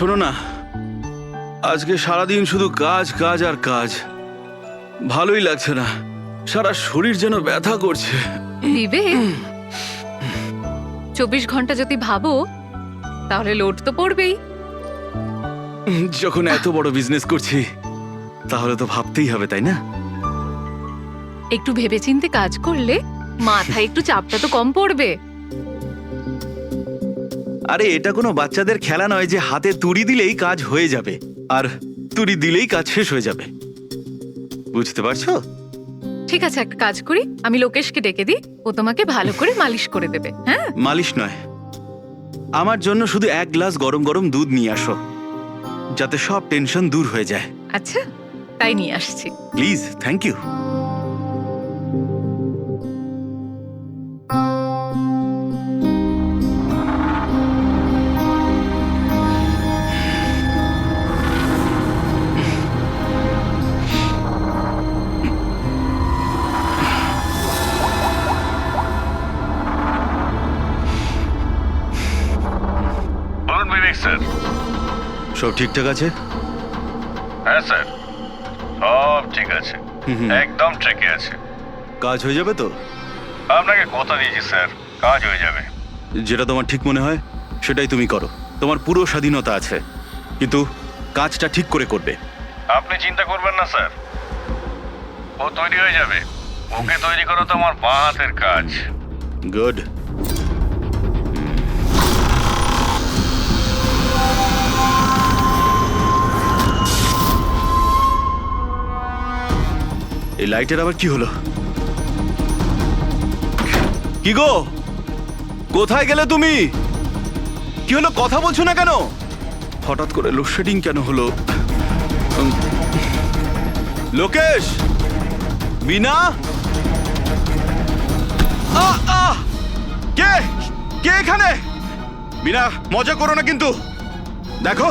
শোনো না, আজকে সারাদিন শুধু কাজ কাজ আর কাজ, ভালোই লাগছে না। সারা শরীর যেন ব্যথা করছে। বিবেক, 24 ঘন্টা যদি ভাবো তাহলে লোড তো পড়বেই। যখন এত বড় বিজনেস করছি তাহলে তো ভাবতেই হবে, তাই না? একটু ভেবেচিন্তে কাজ করলে মাথায় একটু চাপটা তো কম পড়বে। আরে এটা কোনো বাচ্চাদের খেলা নয় যে হাতে তুড়ি দিলেই কাজ হয়ে যাবে আর তুড়ি দিলেই কাজ শেষ হয়ে যাবে, বুঝতে পারছো? ঠিক আছে, একটা কাজ করি, আমি লোকেশকে ডেকে দিই, ও তোমাকে ভালো করে মালিশ করে দেবে। হ্যাঁ, মালিশ নয়, আমার জন্য শুধু 1 গ্লাস গরম গরম দুধ নিয়ে আসো, যাতে সব টেনশন দূর হয়ে যায়। আচ্ছা তাই নিয়ে আসছি। Please, thank you. বলুন বিবেক স্যার। সব ঠিকঠাক আছে? হ্যাঁ স্যার, সব ঠিক আছে, একদম ঠিকই আছে। কাজ হয়ে যাবে তো? আপনাকে কথা দিয়েছি স্যার, কাজ হয়ে যাবে। যেটা তোমার ঠিক মনে হয় সেটাই তুমি করো, তোমার পুরো স্বাধীনতা আছে, কিন্তু কাজটা ঠিক করে করবে। আপনি চিন্তা করবেন না স্যার, ও তৈরি হয়ে যাবে। ওকে তৈরি করা তো আমার বাঁ হাতের কাজ। গুড। এই লাইটের আবার কি হলো? কি গো, কোথায় গেলে তুমি? কি হলো, কথা বলছো না কেন? হঠাৎ করে লোডশেডিং কেন হলো? লোকেশ, বিনা, কে কে এখানে? বিনা, মজা করো না কিন্তু। দেখো,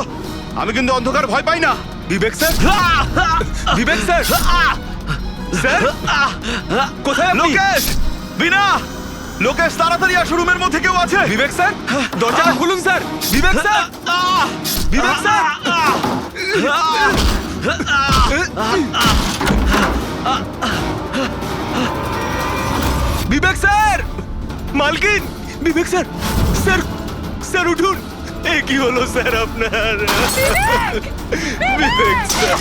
আমি কিন্তু অন্ধকার ভয় পাই না। বিবেক স্যার, বিবেক স্যার, স্যার কোথায় আপনি? লোকেশ, বিনা, লোকেশ তাড়াতাড়ি আসো, রুমের মধ্যে কেউ আছে। বিবেক স্যার, দরজাটা খুলুন স্যার। বিবেক স্যার, বিবেক স্যার, বিবেক স্যার, মালকিন, বিবেক স্যার, স্যার, স্যার উঠুন। এ কি হলো স্যার আপনার? বিবেক স্যার,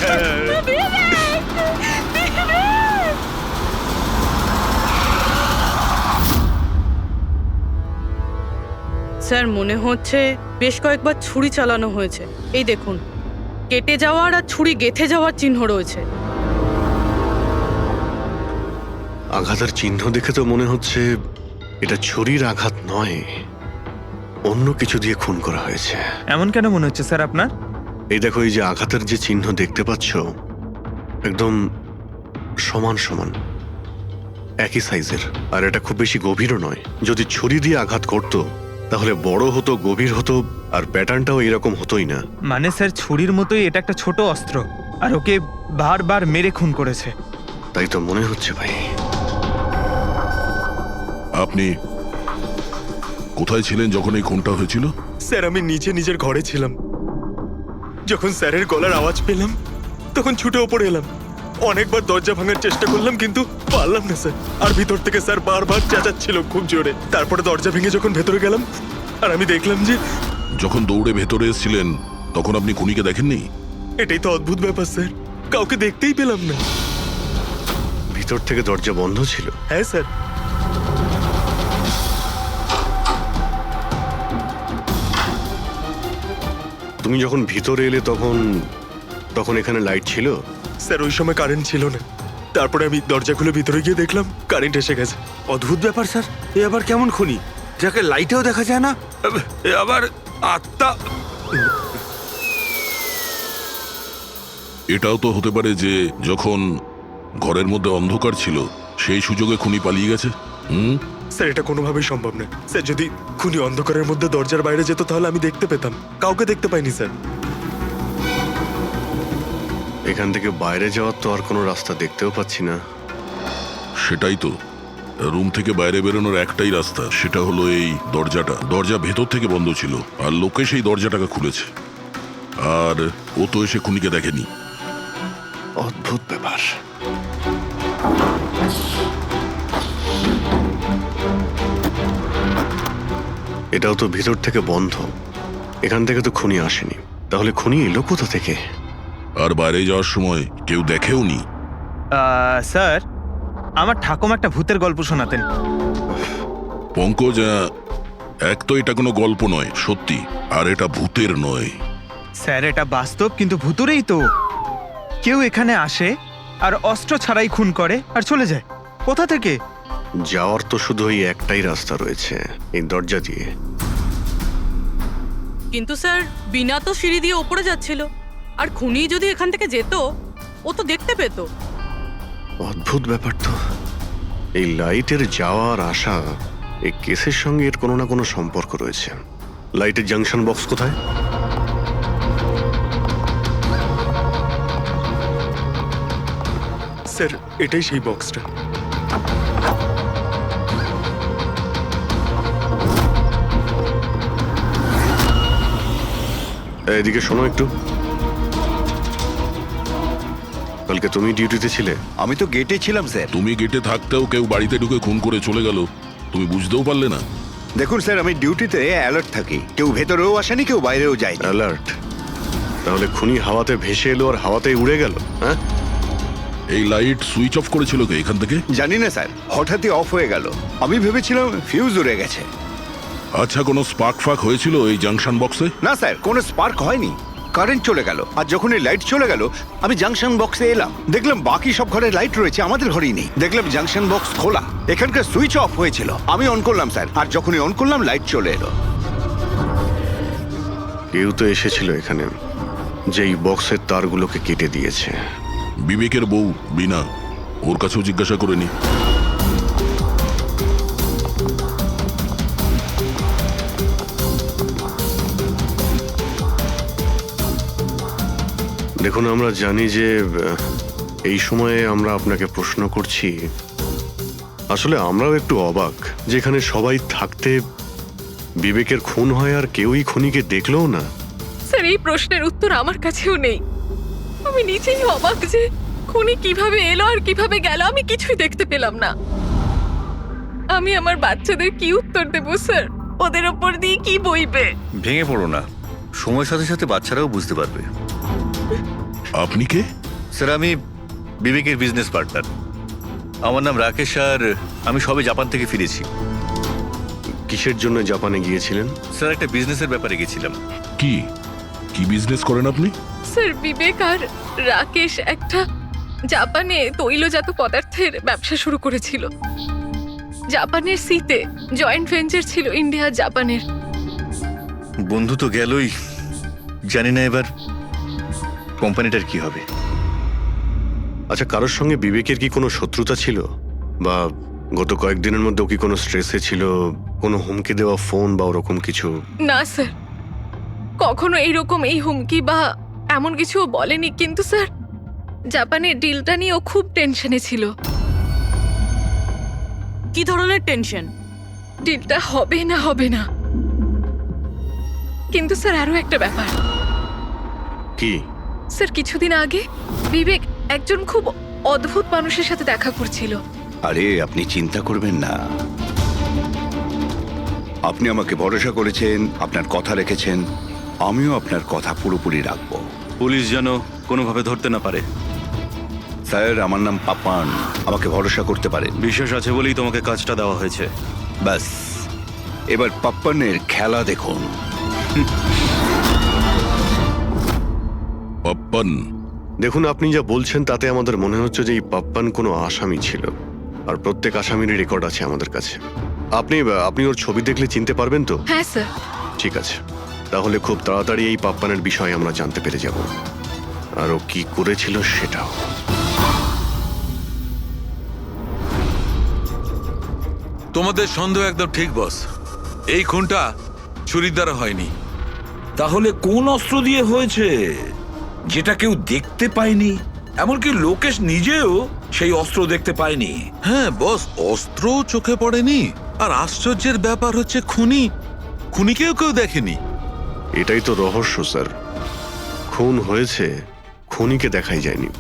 স্যার মনে হচ্ছে বেশ কয়েকবার ছুরি চালানো হয়েছে। এই দেখুন, কেটে যাওয়ার আর ছুরি গেঁথে যাওয়ার চিহ্ন রয়েছে। আঘাতের চিহ্ন দেখে তো মনে হচ্ছে এটা ছুরির আঘাত নয়, অন্য কিছু দিয়ে খুন করা হয়েছে। এমন কেন মনে হচ্ছে স্যার আপনার? এই দেখো, এই যে আঘাতের যে চিহ্ন দেখতে পাচ্ছ, একদম সমান সমান, একই সাইজের, আর এটা খুব বেশি গভীরও নয়। যদি ছুরি দিয়ে আঘাত করতো তাহলে বড় হতো, গভীর হতো, আর প্যাটার্নটাও এরকম হতোই না। মানে স্যার, ছুরির মতোই এটা একটা ছোট অস্ত্র, আর ওকে বারবার মেরে খুন করেছে। তাই তো মনে হচ্ছে ভাই। আপনি কোথায় ছিলেন যখন এই খুনটা হয়েছিল? স্যার আমি নিজের ঘরে ছিলাম। যখন স্যারের গলার আওয়াজ পেলাম তখন ছুটে ওপরে এলাম। অনেকবার দরজা ভাঙার চেষ্টা করলাম কিন্তু পারলাম না স্যার। আর ভিতর থেকে স্যার বারবার চেঁচাচ্ছিল খুব জোরে। তারপরে দরজা ভেঙে যখন ভেতরে গেলাম আর আমি দেখলাম যে... যখন দৌড়ে ভেতরে এসেছিলেন তখন আপনি খুনিকে দেখেননি? এটাই তো অদ্ভুত ব্যাপার স্যার, কাউকে দেখতেই পেলাম না। ভিতর থেকে দরজা বন্ধ ছিল? হ্যাঁ স্যার। তুমি যখন ভিতরে এলে তখন তখন এখানে লাইট ছিল? স্যার ওই সময় কারেন্ট ছিল না। তারপরে আমি দরজা খুলে ভিতরে গিয়ে দেখলাম কারেন্ট এসে গেছে। অদ্ভুত ব্যাপার স্যার, এ আবার কেমন খুনি যাকে লাইটেও দেখা যায় না? এ আবার আত্মা। এটাও তো হতে পারে যে যখন ঘরের মধ্যে অন্ধকার ছিল সেই সুযোগে খুনি পালিয়ে গেছে। স্যার এটা কোনোভাবেই সম্ভব না স্যার। যদি খুনি অন্ধকারের মধ্যে দরজার বাইরে যেত তাহলে আমি দেখতে পেতাম, কাউকে দেখতে পাইনি স্যার। এখান থেকে বাইরে যাওয়ার তো আর কোনো রাস্তা দেখতেও পাচ্ছি না। সেটাই তো, রুম থেকে বাইরে বেরোনোর একটাই রাস্তা, সেটা হলো এই দরজাটা। দরজা ভেতর থেকে বন্ধ ছিল আর লোকে সেই দরজাটাকে খুলেছে। আর ও তো এসে খুনিকে দেখেনি। অদ্ভুত ব্যাপার। এটাও তো ভিতর থেকে বন্ধ, এখান থেকে তো খুনি আসেনি। তাহলে খুনি এলো কোথা থেকে? আর বাইরে যাওয়ার সময় কেউ দেখেও নি। স্যার, আমার ঠাকুমা একটা ভূতের গল্প শোনাতেন। পঙ্কজ, এক তো এটা কোনো গল্প নয়, সত্যি। আর এটা ভূতের নয়। স্যার, এটা বাস্তব, কিন্তু ভুতুরেই তো। কেউ এখানে আসে আর অস্ত্র ছাড়াই খুন করে আর চলে যায়। কোথা থেকে? যাওয়ার তো শুধু ওই একটাই রাস্তা রয়েছে, এই দরজা দিয়ে। কিন্তু স্যার, বিনা তো সিঁড়ি দিয়ে ওপরে যাচ্ছিল, আর খুনি যদি এখান থেকে যেত ও তো দেখতে পেত। অদ্ভুত ব্যাপার তো। এই লাইটের যাওয়ার আসা, এই কেসের সঙ্গে এর কোনো না কোনো সম্পর্ক রয়েছে। লাইটের জাংশন বক্স কোথায়? স্যার, এটাই সেই বক্সটা। এদিকে শোনো একটু। কালকে তুমি ডিউটিতে ছিলে? আমি তো গেটে ছিলাম স্যার। তুমি গেটে থাকতেও কেউ বাড়িতে ঢুকে খুন করে চলে গেল, তুমি বুঝতেও পারলে না? দেখুন স্যার, আমি ডিউটিতে অ্যালার্ট থাকি। কেউ ভেতরেও আসেনি, কেউ বাইরেও যায়নি। অ্যালার্ট? তাহলে খুনি হাওয়াতে ভেসে এলো আর হাওয়াতেই উড়ে গেল? হ্যাঁ, এই লাইট সুইচ অফ করেছিল কে এখান থেকে? জানি না স্যার, হঠাৎই অফ হয়ে গেল। আমি ভেবেছিলাম ফিউজ উড়ে গেছে। আচ্ছা, কোনো স্পার্ক ফাক হয়েছিল এই জাংশন বক্সে? না স্যার, কোনো স্পার্ক হয়নি। কারেন্ট চলে গেল, আর যখন এই লাইট চলে গেল আমি জাংশন বক্সে এলাম, দেখলাম বাকি সব ঘরে লাইট রয়েছে, আমাদের ঘরেই নেই। দেখলাম জাংশন বক্স খোলা, এখানকার সুইচ অফ হয়েছিল। আমি অন করলাম স্যার, আর যখনই অন করলাম লাইট চলে এলো। কেউ তো এসেছিল এখানে, যেই বক্সের তারগুলোকে কেটে দিয়েছে। বিবেকের বউ বিনা, ওর কাছেও জিজ্ঞাসা করে নি। দেখুন, আমরা জানি যে এই সময়ে আমরা আপনাকে প্রশ্ন করছি। আসলে আমরাও একটু অবাক, যেখানে সবাই থাকতে বিবেকের খুন হয় আর কেউই খুনিকে দেখলেও না। স্যার, এই প্রশ্নের উত্তর আমার কাছেও নেই। আমি নিজেই অবাক যে খুনি কিভাবে এলো আর কিভাবে গেল, আমি কিছুই দেখতে পেলাম না। আমি আমার বাচ্চাদের কি উত্তর দেব স্যার? ওদের ওপর দিয়ে কি বইবে? ভেঙে পড়ো না, সময়ের সাথে সাথে বাচ্চারাও বুঝতে পারবে। আপনি কে? স্যার, আমি বিবেকের বিজনেস পার্টনার। আমার নাম রাকেশ, আর আমি সবে জাপান থেকে ফিরেছি। কিসের জন্য জাপানে গিয়েছিলেন? স্যার, একটা বিজনেসের ব্যাপারে গেছিলাম। কি কি বিজনেস করেন আপনি? স্যার, বিবেক আর রাকেশ একটা জাপানে তৈলজাত পদার্থের ব্যবসা শুরু করেছিল। জাপানের সিতে জয়েন্ট ভেঞ্চার ছিল ইন্ডিয়া জাপানের। বন্ধু তো গেলই, জানি না এবার কোম্পানিটার কি হবে। আচ্ছা, কারোর সঙ্গে বিবেকের কি কোনো শত্রুতা ছিল, বা গত কয়েকদিনের মধ্যে ও কি কোনো স্ট্রেসে ছিল, কোনো হুমকি দেওয়া ফোন বা ওরকম কিছু? না স্যার, কখনো এইরকম এই হুমকি বা এমন কিছু ও বলেনি। কিন্তু স্যার, জাপানের ডিলটা নিয়ে ও খুব টেনশনে ছিল। কি ধরনের টেনশন? ডিলটা হবে না হবে না। কিন্তু স্যার, আরো একটা ব্যাপার। কি? স্যার, কিছুদিন আগে বিবেক একজন খুব অদ্ভুত মানুষের সাথে দেখা করছিল। আরে আপনি চিন্তা করবেন না, আপনি আমাকে ভরসা করেছেন, আপনার কথা রেখেছেন, আমিও আপনার কথা পুরোপুরি রাখবো। পুলিশ যেন কোনোভাবে ধরতে না পারে। স্যার, আমার নাম পাপ্পান, আমাকে ভরসা করতে পারেন। বিশ্বাস আছে বলেই তোমাকে কাজটা দেওয়া হয়েছে। ব্যাস, এবার পাপ্পানের খেলা দেখুন। পাপ্পান? দেখুন, আপনি যা বলছেন তাতে আমাদের মনে হচ্ছে যে এই পাপ্পান কোনো আসামি ছিল, আর প্রত্যেক আসামিরই রেকর্ড আছে আমাদের কাছে। আপনি ওর ছবি দেখলে চিনতে পারবেন তো? হ্যাঁ স্যার। ঠিক আছে, তাহলে খুব তাড়াতাড়ি এই পাপ্পানের বিষয়ে আমরা জানতে পেরে যাব, আর ও কি করেছিল সেটাও। তোমাদের সন্দেহ একদম ঠিক বস। এই খুনটা ছুরির দ্বারা হয়নি। তাহলে কোন অস্ত্র দিয়ে হয়েছে, যেটা কেউ দেখতে পায়নি? এমনকি লোকেশ নিজেও সেই অস্ত্র দেখতে পায়নি। হ্যাঁ বস, অস্ত্র চোখে পড়েনি, আর আশ্চর্যের ব্যাপার হচ্ছে খুনিকেও কেউ দেখেনি। এটাই তো রহস্য স্যার। খুন হয়েছে, খুনিকে দেখাই যায়নি।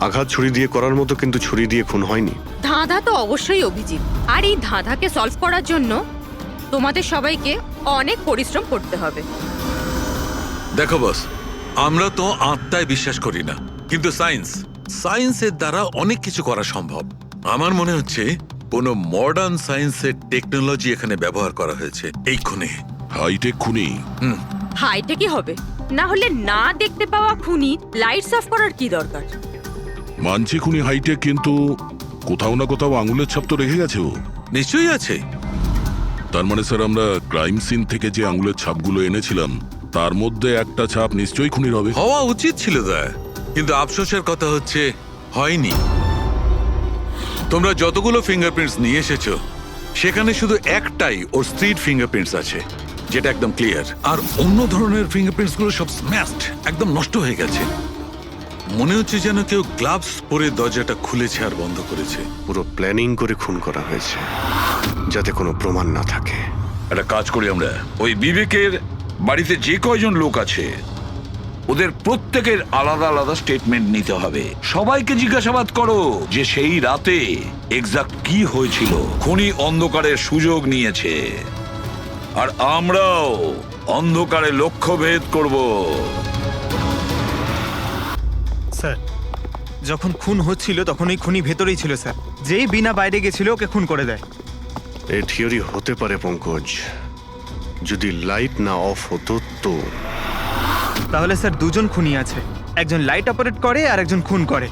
আঘাত ছুরি দিয়ে করার মতো, কিন্তু ছুরি দিয়ে খুন হয়নি। ধাঁধা তো অবশ্যই অভিজিৎ, আর এই ধাঁধাকে সলভ করার জন্য তোমাদের সবাইকে অনেক পরিশ্রম করতে হবে। দেখো বস, আমরা তো আত্মায় বিশ্বাস করি না, কিন্তু সায়েন্সের দ্বারা অনেক কিছু করা সম্ভব। আমার মনে হচ্ছে কোনো মডার্ন সায়েন্সের টেকনোলজি এখানে ব্যবহার করা হয়েছে এই খুনে। হাইটেক খুনি। হাইটেকই হবে, না হলে না দেখতে পাওয়া খুনি লাইটস অফ করার কি দরকার? মানছি খুনি হাইটেক, কিন্তু কোথাও না কোথাও আঙুলের ছাপ তো রেখে গেছে ও। নিশ্চয়ই আছে। তার মানে স্যার, আমরা ক্রাইম সিন থেকে যে আঙুলের ছাপগুলো এনেছিলাম তার মধ্যে একটা ছাপ নিশ্চয়ই খুনির হবে। হওয়া উচিত ছিল দয়া, কিন্তু আফসোসের কথা হচ্ছে হয়নি। তোমরা যতগুলো ফিঙ্গারপ্রিন্টস নিয়ে এসেছো সেখানে শুধু একটাই ওর স্ত্রীর ফিঙ্গারপ্রিন্টস আছে, যেটা একদম ক্লিয়ার। আর অন্য ধরনের ফিঙ্গারপ্রিন্টস গুলো সব স্ম্যাশড, একদম নষ্ট হয়ে গেছে। মনে হচ্ছে যেন কেউ গ্লাভস পরে দরজাটা খুলেছে আর বন্ধ করেছে। পুরো প্ল্যানিং করে খুন করা হয়েছে, যাতে কোনো প্রমাণ না থাকে। একটা কাজ করি আমরা, ওই বিবেকের বাড়িতে যে কয়জন লোক আছে ওদের প্রত্যেকের আলাদা আলাদা স্টেটমেন্ট নিতে হবে। সবাইকে জিজ্ঞাসাবাদ করো যে সেই রাতে এক্সাক্ট কি হয়েছিল। খুনি অন্ধকারের সুযোগ নিয়েছে, আর আমরাও অন্ধকারে লক্ষ্যভেদ করব। স্যার, যখন খুন হচ্ছিল তখন ওই খুনি ভেতরেই ছিল স্যার। যেই বিনা বাইরে গেছিল ওকে খুন করে দেয়। এই থিওরি হতে পারে পঙ্কজ, যদি লাইট না অফ হতো তো। তাহলে স্যার দুজন খুনি আছে, একজন লাইট অপারেট করে আর একজন খুন করে।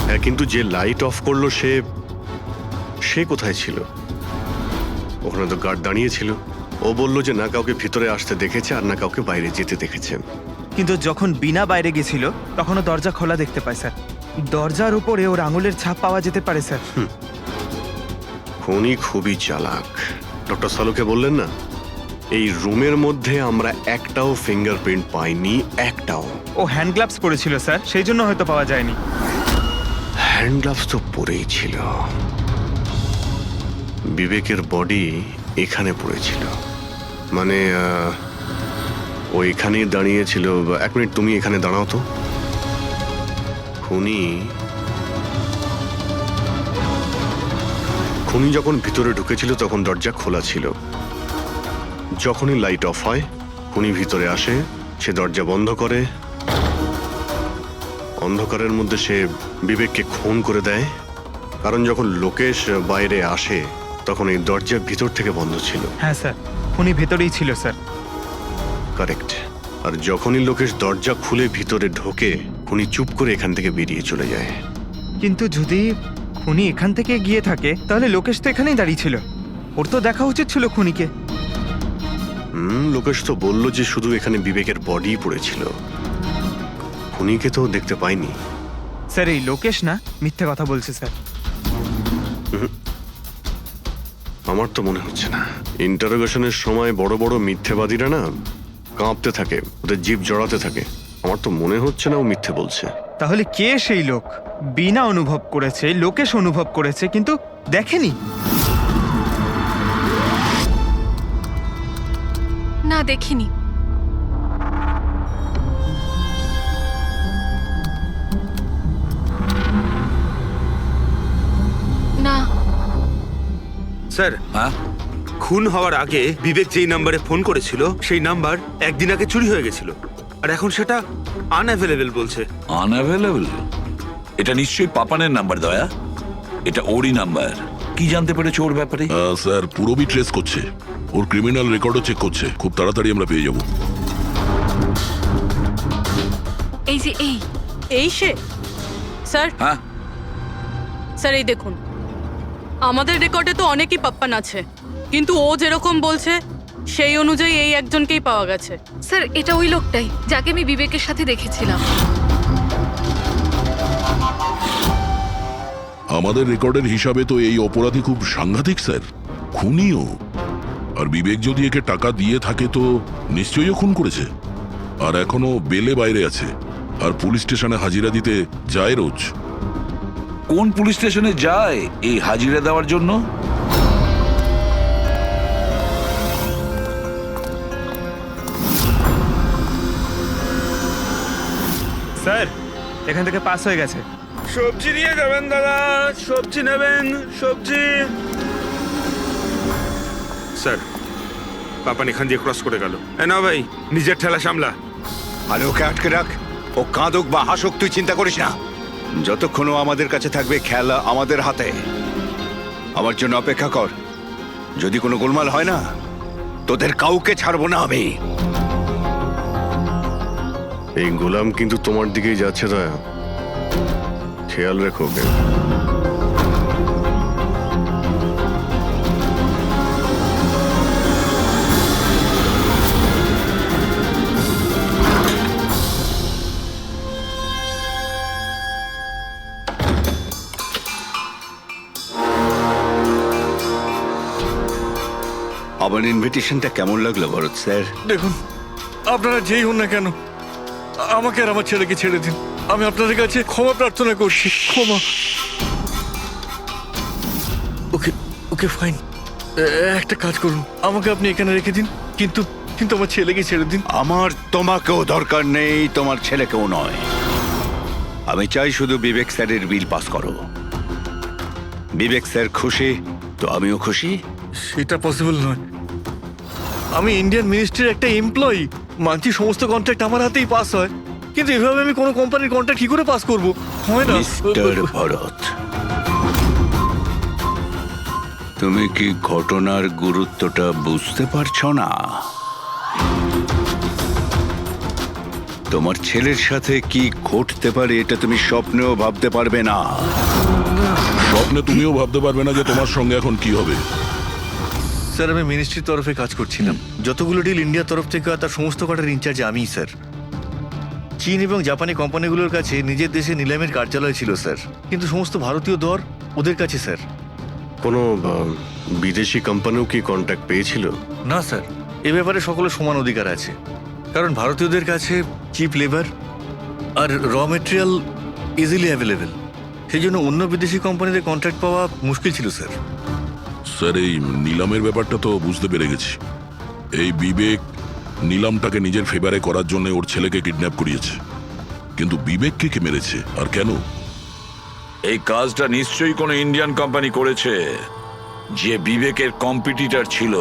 হ্যাঁ, কিন্তু যে লাইট অফ করলো সে কোথায় ছিল? ওখানে তো গার্ড দাঁড়িয়ে ছিল। ও বলল যে না কাউকে ভিতরে আসতে দেখেছে আর না কাউকে বাইরে যেতে দেখেছে। কিন্তু যখন বিনা বাইরে গেছিল তখনও দরজা খোলা দেখতে পায় স্যার। দরজার উপরে ওর আঙুলের ছাপ পাওয়া যেতে পারে স্যার। খুনি খুবই চালাক। ডক্টর সালুকে বললেন না, এই রুমের মধ্যে আমরা একটাও ফিঙ্গারপ্রিন্ট পাইনি, একটাও। ও হ্যান্ড গ্লাভস পরেছিল স্যার, সেই জন্য হয়তো পাওয়া যায়নি। হ্যান্ড গ্লাভস তো পরেই ছিল। বিবেকের বডি এখানে পড়েছিল, মানে ও এখানেই দাঁড়িয়েছিল। এক মিনিট, তুমি এখানে দাঁড়াও তো। খুনি যখন ভিতরে ঢুকেছিল তখন দরজা খোলা ছিল। যখনই লাইট অফ হয় খুনি ভিতরে আসে, সে দরজা বন্ধ করে। অন্ধকারের মধ্যে সে বিবেককে খুন করে দেয়, কারণ যখন লোকেশ বাইরে আসে তখন এই দরজা ভিতর থেকে বন্ধ ছিল। হ্যাঁ স্যার, খুনি ভেতরেই ছিল স্যার। কারেক্ট। আর যখনই লোকেশ দরজা খুলে ভিতরে ঢোকে, খুনি চুপ করে এখান থেকে বেরিয়ে চলে যায়। কিন্তু যদি খুনি এখান থেকে গিয়ে থাকে তাহলে লোকেশ তো এখানেই দাঁড়িয়ে ছিল, ওর তো দেখা উচিত ছিল খুনিকে। লোকেশ তো বললো যে শুধু এখানে বিবেকের বডি পড়েছিল, খুনিকে তো দেখতে পাইনি। স্যার, এই লোকেশ না মিথ্যে কথা বলছে স্যার। আমার তো মনে হচ্ছে না। ইন্টারোগেশনের সময় বড় বড় মিথ্যেবাদীরা না কাঁপতে থাকে, ওদের জিভ জড়াতে থাকে। আমার তো মনে হচ্ছে না ও মিথ্যে বলছে। তাহলে কে সেই লোক? বিনা অনুভব করেছে, লোকেশ অনুভব করেছে কিন্তু দেখেনি। না, দেখিনি। না। স্যার, হ্যাঁ, খুন হওয়ার আগে বিবেক যেই নাম্বারে ফোন করেছিল সেই নাম্বার একদিন আগে চুরি হয়ে গেছিল, আর এখন সেটা আনঅ্যাভেলেবল বলছে। আনঅ্যাভেলেবল? এটা নিশ্চয়ই পাপানের নাম্বার দয়া, এটা ওরই নাম্বার। কি জানতে পেরেছো ওর ব্যাপারে? স্যার, পুরোবি ট্রেস করছে, ওর ক্রিমিনাল রেকর্ডও চেক করছে। খুব তাড়াতাড়ি আমরা পেয়ে যাব। এই যে এই সে? স্যার, হ্যাঁ স্যার এই দেখুন, আমাদের রেকর্ডে তো অনেকই পাপ্পান আছে, কিন্তু ও যেরকম বলছে সেই অনুযায়ী এই একজনকেই পাওয়া গেছে। স্যার, এটা ওই লোকটাই যাকে আমি বিবেকের সাথে দেখেছিলাম। আমাদের রেকর্ডের হিসাবে তো এই অপরাধী খুব সাংঘাতিক স্যার, খুনিও। আর বিবেক যদি একে টাকা দিয়ে থাকে তো নিশ্চয়ই ও খুন করেছে। আর এখনো বেলে বাইরে আছে, আর পুলিশ স্টেশনে হাজিরা দিতে যায় রোজ। কোন পুলিশ স্টেশনে যায় এই হাজিরা দেওয়ার জন্য? স্যার এখান থেকে পাস হয়ে গেছে। সবজি নিয়ে যাবেন দাদা, সবজি নেবেন, সবজি। স্যার পাপান এখান দিয়ে ক্রস করে গেল। না ভাই, নিজের ঠেলা সামলা। আরে ওকে আটকে রাখ, ও কাঁদুক বা হাসুক তুই চিন্তা করিস না। যতক্ষণ ও আমাদের কাছে থাকবে খেলা আমাদের হাতে। আমার জন্য অপেক্ষা কর, যদি কোনো গোলমাল হয় না তোদের কাউকে ছাড়বো না আমি। এই গোলাম কিন্তু তোমার দিকেই যাচ্ছে, দয়া, খেয়াল রেখো ওকে। আমার ইনভিটেশনটা কেমন লাগলো ভরত স্যার? দেখুন, আপনারা যেই হন না কেন, আমাকে আর আমার ছেলেকে ছেড়ে দিন। আমি আপনাদের কাছে ক্ষমা প্রার্থনা করছি, ক্ষমা। ওকে ওকে ফাইন, একটা কাজ করুন, আমাকে আপনি এখানে রেখে দিন, কিন্তু কিন্তু আমার ছেলেকে ছেড়ে দিন। আমার তোমাকেও দরকার নেই, তোমার ছেলেকেও নয়। আমি চাই শুধু বিবেক স্যারের বিল পাস করো। বিবেক স্যার খুশি তো আমিও খুশি। সেটা পসিবল নয়। আমি ইন্ডিয়ান মিনিস্ট্রির একটা এমপ্লয়ি, মানছি সমস্ত কন্ট্রাক্ট আমার হাতেই পাস হয়, কিন্তু এভাবে আমি কোনো কোম্পানির কন্ট্রাক্ট কি করে পাস করবো? হয় না। মিস্টার ভরত, তুমি কি ঘটনার গুরুত্বটা বুঝতে পারছো না? তোমার ছেলের সাথে কি ঘটতে পারে এটা তুমি স্বপ্নেও ভাবতে পারবে না। স্বপ্নে তুমিও ভাবতে পারবে না যে তোমার সঙ্গে এখন কি হবে। স্যার আমি মিনিস্ট্রির তরফে কাজ করছিলাম। যতগুলো ডিল ইন্ডিয়ার তরফ থেকে হয় তার সমস্ত কটার ইনচার্জ আমিই স্যার। চীন এবং জাপানি কোম্পানিগুলোর কাছে নিজের দেশে নিলামের কার্যালয় ছিল স্যার, কিন্তু সমস্ত ভারতীয় দর ওদের কাছে স্যার। কোনো বিদেশি কোম্পানিও কি কন্ট্যাক্ট পেয়েছিল? না স্যার, এ ব্যাপারে সকলের সমান অধিকার আছে, কারণ ভারতীয়দের কাছে চিপ লেবার আর র মেটেরিয়াল ইজিলি অ্যাভেলেবেল। সেই জন্য অন্য বিদেশি কোম্পানিতে কন্ট্রাক্ট পাওয়া মুশকিল ছিল স্যার। স্যার, এই নিলামের ব্যাপারটা তো বুঝতে পেরে গেছি। এই বিবেক নিলামটাকে নিজের ফেভারে করার জন্য ওর ছেলেকে কিডন্যাপ করিয়েছে, কিন্তু বিবেককে কে মেরেছে আর কেন? এই কাজটা নিশ্চয়ই কোনো ইন্ডিয়ান কোম্পানি করেছে, যে বিবেকের কম্পিটিটর ছিল।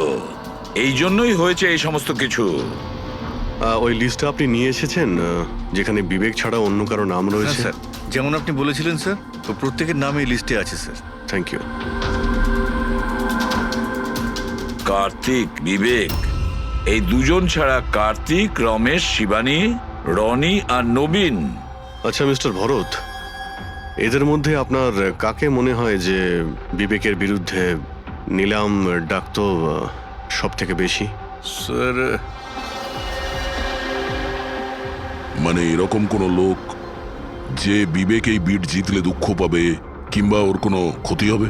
এই জন্যই হয়েছে এই সমস্ত কিছু। ওই লিস্টটা আপনি নিয়ে এসেছেন যেখানে বিবেক ছাড়া অন্য কারো নাম রয়েছে? স্যার যেমন আপনি বলেছিলেন স্যার, তো প্রত্যেকের নাম এই লিস্টে আছে sir. Thank you. Kartik, Bibek, এই দুজন ছাড়া কার্তিক, রমেশ, শিবানী, রনি আর নবীন। আচ্ছা মিস্টার ভরত, এদের মধ্যে আপনার কাকে মনে হয় যে বিবেকের বিরুদ্ধে নিলাম ডাকত সব থেকে বেশি? স্যার মানে এরকম কোনো লোক যে বিবেক এই বিট জিতলে দুঃখ পাবে কিংবা ওর কোনো ক্ষতি হবে?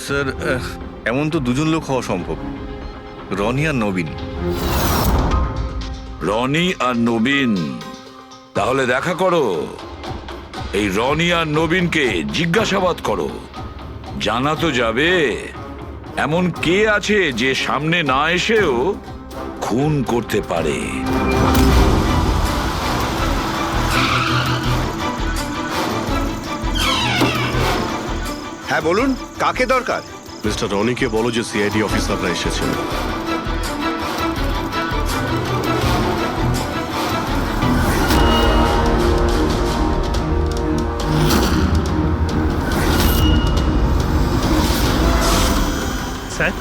স্যার এমন তো দুজন লোক হওয়া সম্ভব, রনি আর নবীন। রনি আর নবীন? তাহলে দেখা করো, এই রনি আর নবীনকে জিজ্ঞাসাবাদ করো, জানা তো যাবে এমন কে আছে যে সামনে না এসেও খুন করতে পারে। হ্যাঁ বলুন, কাকে দরকার? মিস্টার রনিকে বলো যে সিআইডি অফিসাররা এসেছেন। স্যার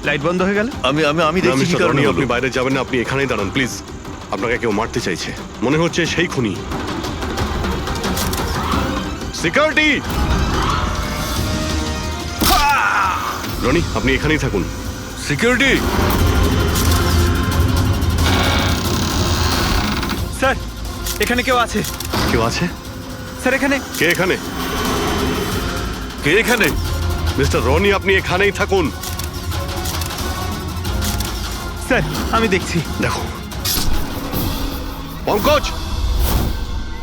লাইট বন্ধ হয়ে গেল। আমি আমি আমি না, দেখছি কি মিস্টার কারণে রনি, হলো। আপনি বাইরে যাবেন না, আপনি এখানেই দাঁড়ান প্লিজ। আপনাকে কেউ মারতে চাইছে, মনে হচ্ছে সেই খুনি। সিকিউরিটি! রনি, আপনি এখানেই থাকুন। সিকিউরিটি! স্যার এখানে কেউ আছে। কেউ আছে? স্যার এখানে। কে এখানে? কে এখানে? মিস্টার রনি, আপনি এখানেই থাকুন। স্যার আমি দেখছি। দেখো Pankaj!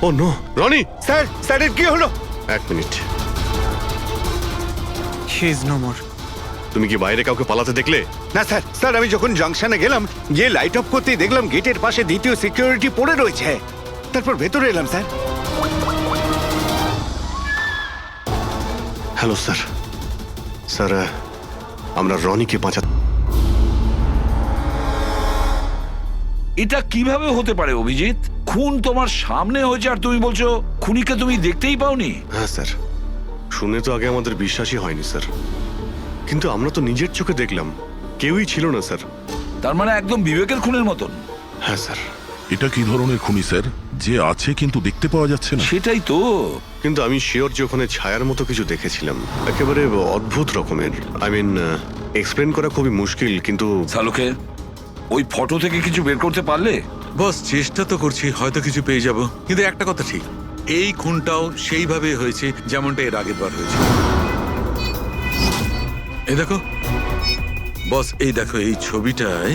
Oh no, Rony! Sir, স্যারের কি হলো? এক মিনিট। He is no more. তুমি কি বাইরে কাউকে পালাতে দেখলে? না স্যার, স্যার আমি যখন জাংশনে গেলাম, গিয়ে লাইট অফ করতেই দেখলাম গেটের পাশে দ্বিতীয় সিকিউরিটি পড়ে রয়েছে। তারপর ভেতরে এলাম স্যার। Hello sir. স্যার, আমরা রনিকে বাঁচা। এটা কিভাবে হতে পারে অভিজিৎ? খুন তোমার সামনে হয়েছে আর তুমি বলছো খুনিকে তুমি দেখতেই পাওনি? হ্যাঁ স্যার, শুনে তো আগে আমাদের বিশ্বাসই হয়নি স্যার, কিন্তু আমরা তো নিজের চোখে দেখলাম কেউই ছিল না স্যার। তার মানে একদম বিবেকের খুনের মতন। হ্যাঁ স্যার। এটা কি ধরনের খুনি স্যার, যে আছে কিন্তু দেখতে পাওয়া যাচ্ছে না? সেটাই তো। কিন্তু আমি শিওর যে ওখানে ছায়ার মতো কিছু দেখেছিলাম, একেবারে অদ্ভুত রকমের। আই মিন, এক্সপ্লেন করা খুবই মুশকিল, কিন্তু সালুকে ওই ফটো থেকে কিছু বের করতে পারলে? বস, চেষ্টা তো করছি, হয়তো কিছু পেয়ে যাব। কিন্তু একটা কথা ঠিক, এই খুনটাও সেইভাবে হয়েছে যেমনটা এর আগের বার হয়েছে। এই দেখো বস, এই দেখো এই ছবিটায়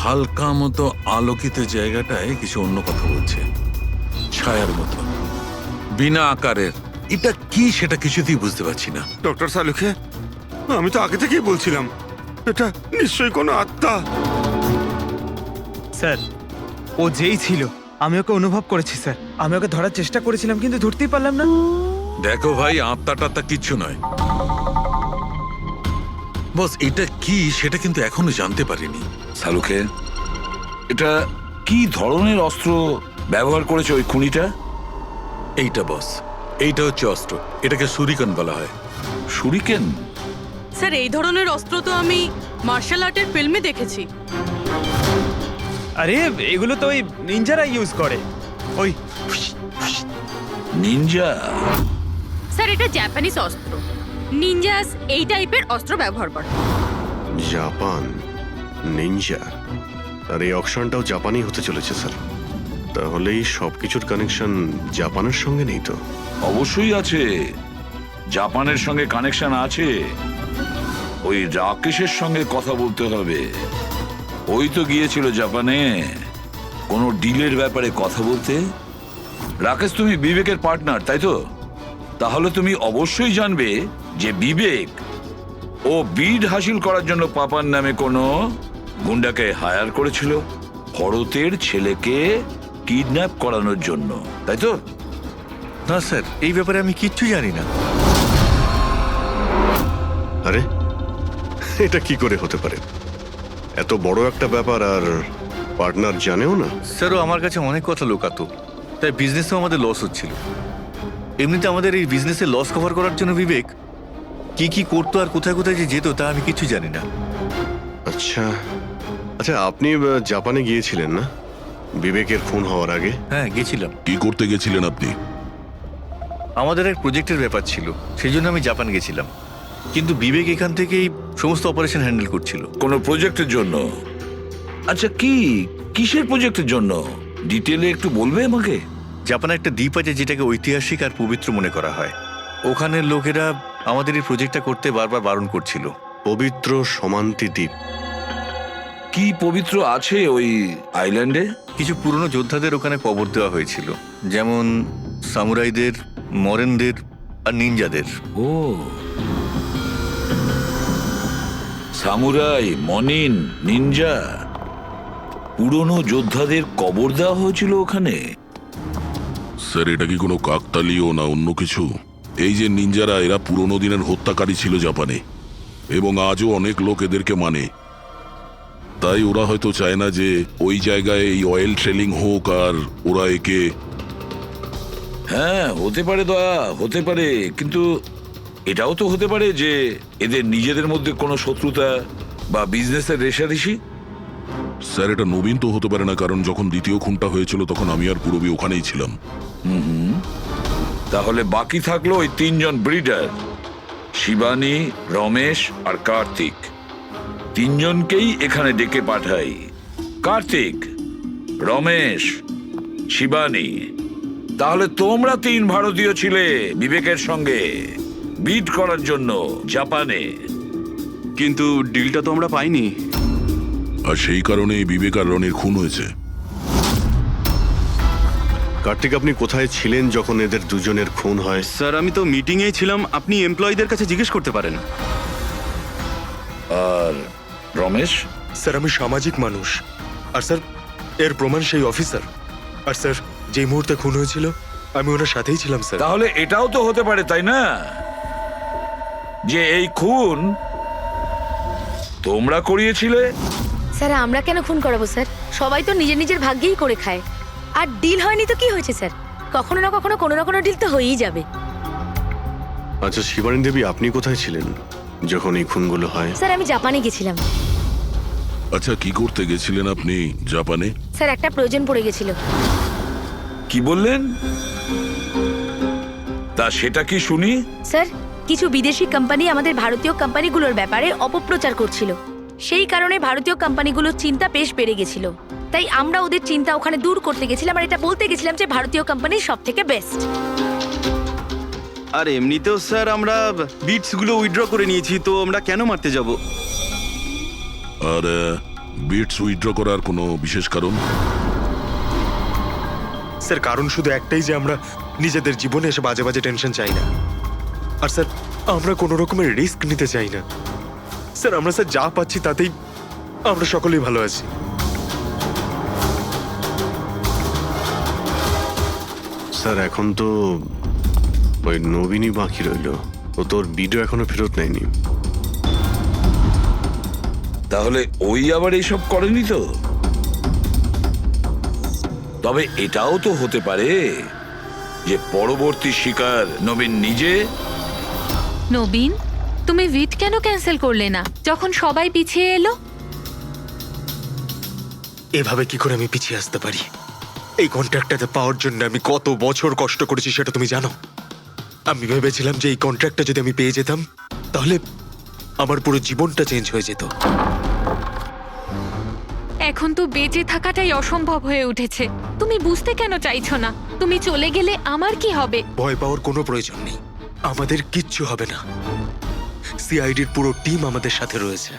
হালকা মতো আলোকিত জায়গাটায় কিছু অন্য কথা বলছে, ছায়ার মতো, বিনা আকারের। এটা কি সেটা কিছুতেই বুঝতে পারছি না। ডক্টর সালুকে, আমি তো আগে থেকেই বলছিলাম এটা নিশ্চয়ই কোনো আত্মা। স্যার, ও যেই ছিল আমি ওকে অনুভব করেছি স্যার। আমি ওকে ধরার চেষ্টা করেছিলাম কিন্তু ধরতেই পারলাম না। দেখো ভাই, আত্মা টাত্মা কিচ্ছু নয়। বস, এটা কি সেটা কিন্তু এখনো জানতে পারিনি। সালুকে, এটা কি ধরনের অস্ত্র ব্যবহার করেছে ওই খুনিটা? এইটা বস, এইটা হচ্ছে অস্ত্র, এটাকে সুরিকান বলা হয়। সুরিকেন? স্যার, এই ধরনের অস্ত্র তো আমি মার্শাল আর্টের ফিল্মে দেখেছি। আরে এগুলো তো ওই নিনজারা ইউজ করে, ওই নিনজা? স্যার, এটা জাপানিজ অস্ত্র। নিনজাস এই টাইপের অস্ত্র ব্যবহার করে। জাপান, নিনজা, আর এই অকশনটাও জাপানি হতে চলেছে স্যার। তাহলে এই সবকিছুর কানেকশন জাপানের সঙ্গে নেই তো? অবশ্যই আছে, জাপানের সঙ্গে কানেকশন আছে। ওই রাকেশের সঙ্গে কথা বলতে হবে। ওই তো গিয়েছিল জাপানে কোনো ডিলের ব্যাপারে কথা বলতে। রাকেশ, তুমি বিবেকের পার্টনার তাই তো? তাহলে তুমি অবশ্যই জানবে যে বিবেক ও বিড হাসিল করার জন্য পাপার নামে কোনো গুন্ডাকে হায়ার করেছিল ভরতের ছেলেকে কিডন্যাপ করানোর জন্য, তাই তো? না স্যার, এই ব্যাপারে আমি কিচ্ছু জানি না। আরে এটা কি করে হতে পারে? এত বড় একটা ব্যাপার আর পার্টনার জানেও না? স্যার, ও আমার কাছে অনেক কথা লোকাতো, তাই বিজনেসেও আমাদের লস হচ্ছিল। এমনিতে আমাদের এই বিজনেসে লস কভার করার জন্য বিবেক কি কি করতো আর কোথায় কোথায় যে যেত তা আমি কিছু জানি না। আচ্ছা আচ্ছা, আপনি জাপানে গিয়েছিলেন না বিবেকের খুন হওয়ার আগে? হ্যাঁ, গেছিলাম। কি করতে গেছিলেন আপনি? আমাদের এক প্রজেক্টের ব্যাপার ছিল, সেই জন্য আমি জাপান গেছিলাম। কিন্তু বিবেক এখান থেকেই সমস্ত অপারেশন হ্যান্ডেল করছিল। কোনো প্রজেক্টের জন্য? আচ্ছা, কিসের প্রজেক্টের জন্য ডিটেলে একটু বলবে আমাকে? জাপানে একটা দ্বীপ আছে যেটাকে ঐতিহাসিক আর পবিত্র মনে করা হয়। ওখানের লোকেরা আমাদের এই প্রজেক্টটা করতে বারবার বারণ করছিল। পবিত্র সমান্তি দ্বীপ? কি পবিত্র আছে ওই আইল্যান্ডে? কিছু পুরনো যোদ্ধাদের ওখানে কবর দেওয়া হয়েছিল, যেমন সামুরাইদের, মরেনদের আর নিনজাদের। ও, সামুরাই, মনিন, নিনজা, পুরনো যোদ্ধাদের কবর দেওয়া হয়েছিল ওখানে। স্যার, এটা কি কোনো কাকতালীয় না অন্য কিছু? এই যে নিনজারা, এরা পুরনো দিনের হত্যাকারী ছিল জাপানে, এবং আজও অনেক লোক এদেরকে মানে। তাই ওরা হয়তো চায় না যে ওই জায়গায় এই অয়েল ট্রেলিং হোক, আর ওরা একে... হ্যাঁ, হতে পারে দয়া, হতে পারে। কিন্তু এটাও তো হতে পারে যে এদের নিজেদের মধ্যে কোনো শত্রুতা বা বিজনেসের রেষারেষি। স্যার, এটা নবীন তো হতে পারে না, কারণ যখন দ্বিতীয় খুনটা হয়েছিল তখন আমি আর পূরবী ওখানেই ছিলাম। তাহলে বাকি থাকলো ওই তিনজন ব্রিডার, শিবানী, রমেশ আর কার্তিক। তিনজনকেই এখানে ডেকে পাঠাই। কার্তিক, রমেশ, শিবানী। তাহলে তোমরা তিন ভারতীয় ছিলে বিবেকের সঙ্গে বিট করার জন্য জাপানে। কিন্তু ডিলটা তো আমরা পাইনি। আর সেই কারণেই বিবেক আর রনির খুন হয়েছে। কার্তিক, আপনি কোথায় ছিলেন যখন এদের দুজনের খুন হয়? স্যার, আমি তো মিটিংয়েই ছিলাম, আপনি এমপ্লয়ীদের কাছে জিজ্ঞেস করতে পারেন। আর রমেশ? স্যার, আমি সামাজিক মানুষ, আর স্যার এর প্রমাণ সেই অফিসার। আর স্যার, যে মুহূর্তে খুন হয়েছিল আমি ওনার সাথেই ছিলাম স্যার। তাহলে এটাও তো হতে পারে, তাই না, যে এই খুন তোমরা করিয়েছিলে? স্যার আমরা কেন খুন করাবো স্যার? সবাই তো নিজের নিজের ভাগ্যেই করে খায়। আর ডিল হয়নি তো কি হয়েছে স্যার? কখনো না কখনো কোনো না কোনো ডিল তো হয়েই যাবে। আচ্ছা শিবানী দেবী, আপনি কোথায় ছিলেন যখন এই খুনগুলো হয়? স্যার আমি জাপানে গেছিলাম। আচ্ছা, কি করতে গেছিলেন আপনি জাপানে? স্যার একটা প্রয়োজন পড়ে গেছিল। কি বললেন? তা সেটা কি শুনি? স্যার কিছু বিদেশি কোম্পানি আমাদের ভারতীয় কোম্পানিগুলোর ব্যাপারে অপপ্রচার করছিল। সেই কারণে ভারতীয় কোম্পানিগুলোর চিন্তা বেশ বেড়ে গেছিল। তাই আমরা ওদের চিন্তা ওখানে দূর করতে গেছিলাম আর এটা বলতে গেছিলাম যে ভারতীয় কোম্পানি সব থেকে বেস্ট। আর এমনিতেও স্যার আমরা বিটস গুলো উইথড্র করে নিয়েছি, তো আমরা কেন মারতে যাব? আর বিটস উইথড্র করার কোনো বিশেষ কারণ? স্যার কারণ শুধু একটাই যে আমরা নিজেদের জীবনে এসে বাজে বাজে টেনশন চাই না। আর স্যার আমরা কোনো রকমের রিস্ক নিতে চাই না। স্যার আমরা স্যার যা পাচ্ছি তাতেই আমরা সকলেই ভালো আছি। স্যার এখন তো ওই নবীনই বাকি রইল, ও তোর ভিডিও এখনো ফেরত নেয়নি। তাহলে ওই আবার এইসব করেনি তো? তবে এটাও তো হতে পারে যে পরবর্তী শিকার নবীন নিজে। নবীন, তুমি ভিট কেন ক্যান্সেল করলে না যখন সবাই পিছিয়ে এলো? এভাবে কি করে আমি পিছিয়ে আসতে পারি? এই কন্ট্রাক্টটাতে পাওয়ার জন্য আমি কত বছর কষ্ট করেছি সেটা তুমি জানো। আমি ভেবেছিলাম যে এই কন্ট্রাক্টটা যদি আমি পেয়ে যেতাম তাহলে আমার পুরো জীবনটা চেঞ্জ হয়ে যেত। এখন তো বেঁচে থাকাটাই অসম্ভব হয়ে উঠেছে। তুমি বুঝতে কেন চাইছো না? তুমি চলে গেলে আমার কি হবে? ভয় পাওয়ার কোনো প্রয়োজন নেই, আমাদের কিচ্ছু হবে না। সিআইডির পুরো টিম আমাদের সাথে রয়েছে।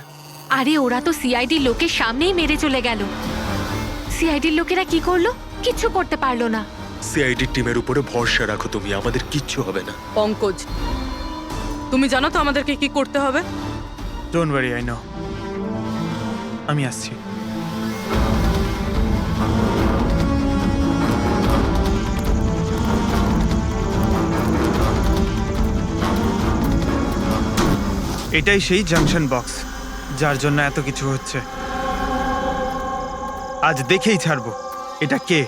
আরে ওরা তো সিআইডি লোকের সামনেই মেরে চলে গেল। সিআইডির লোকেরা কি করলো? কিচ্ছু করতে পারলো না। সিআইডির টিমের উপরে ভরসা রাখো তুমি, আমাদের কিচ্ছু হবে না। পঙ্কজ, তুমি জানো তো আমাদেরকে কি করতে হবে? Don't worry, I know. আমি আসছি। এটাই সেই জাংশন বক্স যার জন্য এত কিছু হচ্ছে। আজ দেখেই ছাড়বো এটা কে।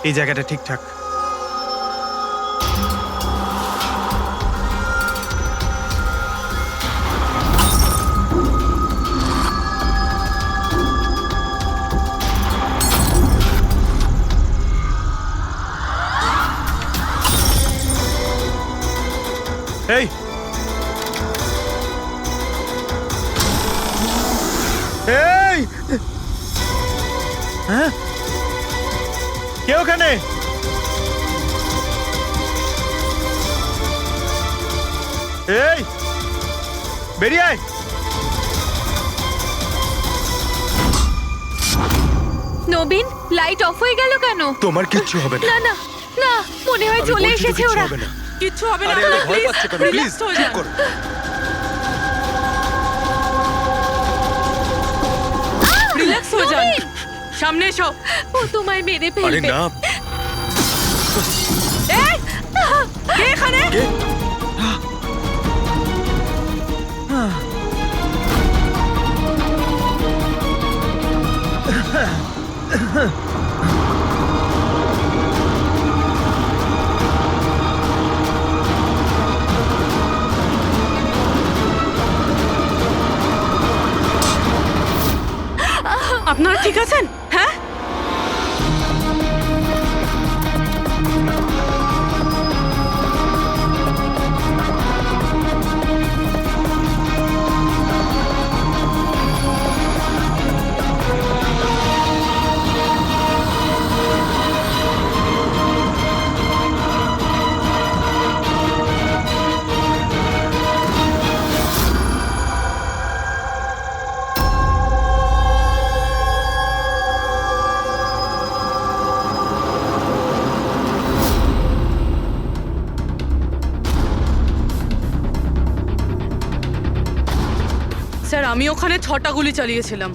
এই জায়গাটা ঠিকঠাক। এই এই হ্যাঁ, কে ওখানে? এই বেরিয়ে আয়। নবীন, লাইট অফ হয়ে গেল কেন? তোমার কিচ্ছু হবে না। না না না, মনে হয় আমি চলে বলছি তো এসেছে কিচ্ছু ওরা। হবে না। কিচ্ছু হবে না। আরে আরে ভয় পাচ্ছ কেন? প্লিজ রিল্যাক্স হয়ে চুপ যান। করো। রিল্যাক্স হয়ে যান। সামনে এসো। ও তোমায় মেরে আরে ফেলবে। না। এই, কে এখানে? কে? আপনারা ঠিক আছেন? হ্যাঁ, স্যার আমি ওখানে 6টা গুলি চালিয়েছিলাম।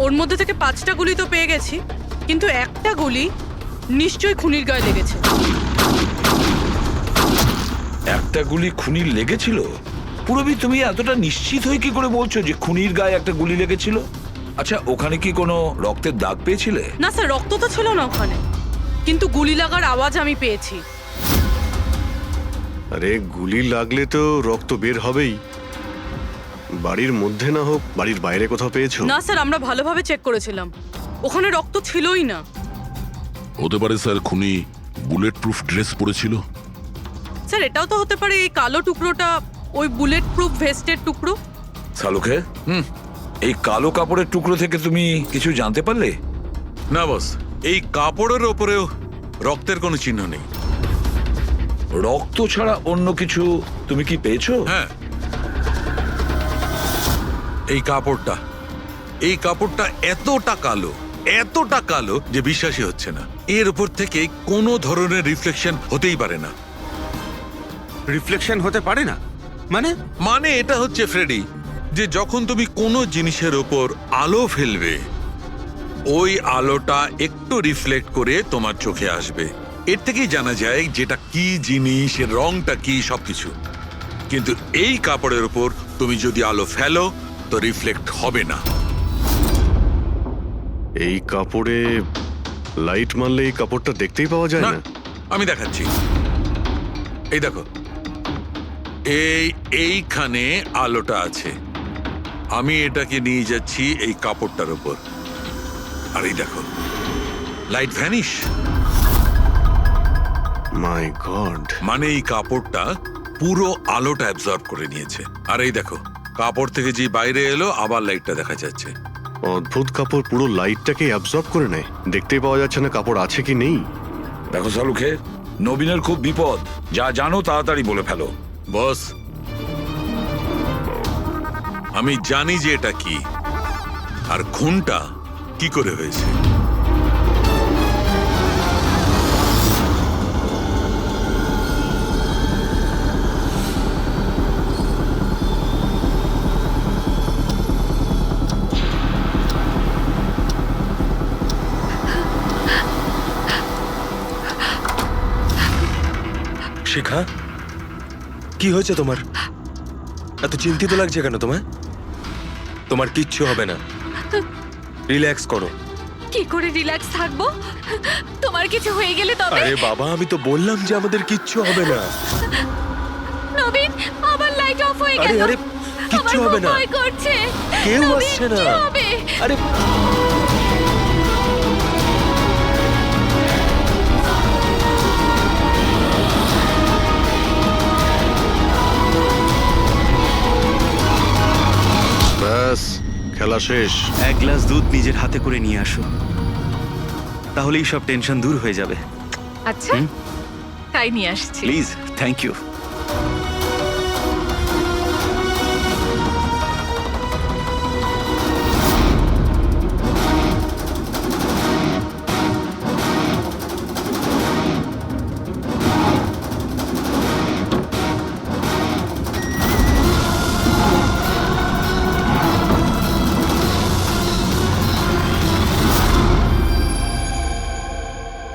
ওর মধ্যে থেকে 5টা গুলি তো পেয়ে গেছি, কিন্তু একটা গুলি নিশ্চয়ই খুনির গায়ে লেগেছে। একটা গুলি খুনির লেগেছিল? পুরবি, তুমি এতটা নিশ্চিত হয়ে কি করে বলছো যে খুনির গায়ে একটা গুলি লেগেছিল? আচ্ছা, ওখানে কি কোনো রক্তের দাগ পেয়েছিলে? না স্যার, রক্ত তো ছিল না ওখানে, কিন্তু গুলি লাগার আওয়াজ আমি পেয়েছি। আরে গুলি লাগলে তো রক্ত বের হবেই। বাড়ির মধ্যে না হোক, বাড়ির বাইরে কোথাও পেয়েছো? না স্যার, আমরা ভালোভাবে চেক করেছিলাম, ওখানে রক্ত ছিলই না। হতে পারে স্যার খুনি বুলেট প্রুফ ড্রেস পরেছিল। স্যার, এটাও তো হতে পারে এই কালো টুকরোটা ওই বুলেট প্রুফ ভেস্টের টুকরো। সালুকে, এই কালো কাপড়ের টুকরো থেকে তুমি কিছু জানতে পারলে? না বস, এই কাপড়ের ওপরেও রক্তের কোনো চিহ্ন নেই। রক্ত ছাড়া অন্য কিছু তুমি কি পেয়েছো? হ্যাঁ, এই কাপড়টা এতটা কালো যে বিশ্বাসই হচ্ছে না। এর উপর থেকে কোনো ধরনের রিফ্লেকশন হতেই পারে না। রিফ্লেকশন হতে পারে না মানে এটা হচ্ছে ফ্রেডি, যে যখন তুমি কোনো জিনিসের ওপর আলো ফেলবে, ওই আলোটা একটু রিফ্লেক্ট করে তোমার চোখে আসবে। এর থেকেই জানা যায় যেটা কি জিনিস, এর রংটা কি, সবকিছু। কিন্তু এই কাপড়ের উপর তুমি যদি আলো ফেলো তো রিফ্লেক্ট হবে না। এই কাপড়ে লাইট মারলে এই কাপড়টা দেখতেই পাওয়া যায় না। আমি দেখাচ্ছি, এই দেখো, এইখানে আলোটা আছে। আমি এটাকে নিয়ে যাচ্ছি এই কাপড়টার উপর, আর এই দেখো, লাইট ভ্যানিশ। মাই গড! মানে এই কাপড়টা পুরো আলোটা অ্যাবজর্ব করে নিয়েছে। আর এই দেখো, কাপড় থেকে যে বাইরে এলো আবার লাইটটা দেখা যাচ্ছে। অদ্ভুত, কাপড় পুরো লাইটটাকে অ্যাবজর্ব করে নেয়, দেখতেই পাওয়া যাচ্ছে না কাপড় আছে কি নেই। দেখো সালুকে, নবীনের খুব বিপদ। যা জানো তাড়াতাড়ি বলে ফেলো। বস, আমি জানি যে এটা কি, আর খুনটা কি করে হয়েছে। শিখা, কি হয়েছে তোমার? এত চিন্তিত লাগছে কেন তোমায়? তোমার কিচ্ছু হবে না, রিল্যাক্স করো। কি করে রিল্যাক্স থাকবো? তোমার কিছু হয়ে গেলে তবে? আরে বাবা, আমি তো বললাম যে আমাদের কিচ্ছু হবে না। নবীন, আবার লাইট অফ হয়ে গেল। আরে কিচ্ছু হবে না, ভয় করছে। কেউ নবীন, আসছে না। কি হবে? আরে ব্যাস, খেলা শেষ। এক গ্লাস দুধ নিজের হাতে করে নিয়ে আসো, তাহলেই সব টেনশন দূর হয়ে যাবে। আচ্ছা, তাই নিয়ে আসছি। Please, thank you.